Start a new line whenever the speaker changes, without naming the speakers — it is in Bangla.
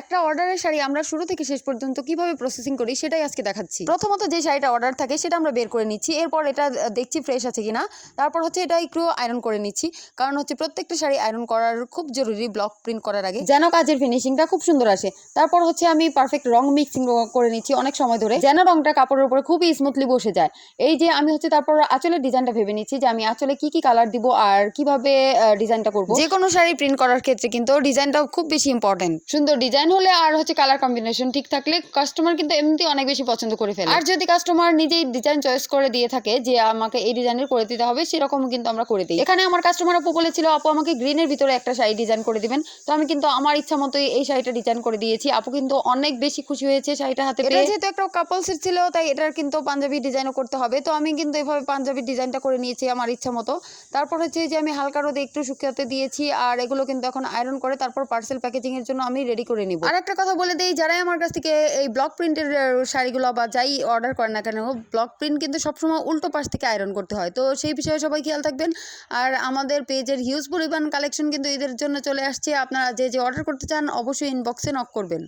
একটা অর্ডারের শাড়ি আমরা শুরু থেকে শেষ পর্যন্ত কিভাবে প্রসেসিং করি সেটাই আজকে দেখাচ্ছি। প্রথমত যে শাড়িটা অর্ডার থাকে সেটা আমরা বের করে নিচ্ছি, এরপর এটা দেখছি ফ্রেশ আছে কিনা, তারপর হচ্ছে এটা একটু আয়রন করে নিচ্ছি, কারণ হচ্ছে প্রত্যেকটা শাড়ি আয়রন করার খুব জরুরি ব্লক প্রিন্ট করার আগে, যেন কাজের ফিনিশিংটা খুব সুন্দর আসে। তারপর হচ্ছে আমি পারফেক্ট রং মিক্সিং করে নিচ্ছি অনেক সময় ধরে, যেন রংটা কাপড়ের উপরে খুবই স্মুথলি বসে যায়। এই যে আমি হচ্ছে তারপর আঁচলের ডিজাইনটা ভেবে নিচ্ছি যে আমি আঁচলে কি কি কালার দিব আর কিভাবে ডিজাইনটা করব। যে কোনো শাড়ি প্রিন্ট করার ক্ষেত্রে কিন্তু ডিজাইনটা খুব বেশি ইম্পর্টেন্ট। সুন্দর ডিজাইন হলে আর হচ্ছে কালার কম্বিনেশন ঠিক থাকলে কাস্টমার কিন্তু এমনিতেই অনেক বেশি পছন্দ করে ফেলে। আর যদি কাস্টমার নিজেই ডিজাইন চয়েস করে দিয়ে থাকে যে আমাকে এই ডিজাইনের করে দিতে হবে, সেরকম কিন্তু আমরা করে দিই। এখানে আমার কাস্টমার আপু বলেছিল আপু আমাকে গ্রিনের ভিতরে একটা শাড়ি ডিজাইন করে দিবেন, তো আমি কিন্তু আমার ইচ্ছা মতোই এই শাড়িটা ডিজাইন করে দিয়েছি। আপু কিন্তু অনেক বেশি খুশি হয়েছে শাড়িটা হাতে পেয়ে। এটা যেহেতু একটা কাপলসের ছিল তাই এটার কিন্তু পাঞ্জাবি ডিজাইনও করতে হবে, তো আমি কিন্তু এভাবে পাঞ্জাবি ডিজাইনটা করে নিয়েছি আমার ইচ্ছা মতো। তারপর হচ্ছে যে আমি হালকা রোদে একটু শুকাতে দিয়েছি, আর এগুলো কিন্তু এখন আয়রন করে তারপর পার্সেল প্যাকেজিং এর জন্য আমি রেডি করে নিব। আর একটা কথা বলে দেই, যারাই আমার কাছ থেকে এই ব্লক প্রিন্টের শাড়িগুলো বা যাই অর্ডার করেন না কেন, ব্লক প্রিন্ট কিন্তু সবসময় উল্টো পাশ থেকে আয়রন করতে হয়, তো সেই বিষয়ে সবাই খেয়াল থাকবেন। আর আমাদের পেজের হিউজ পরিমাণ কালেকশন কিন্তু ঈদের জন্য চলে আসছে, আপনারা যে অর্ডার করতে চান অবশ্যই ইনবক্সে নক করবেন।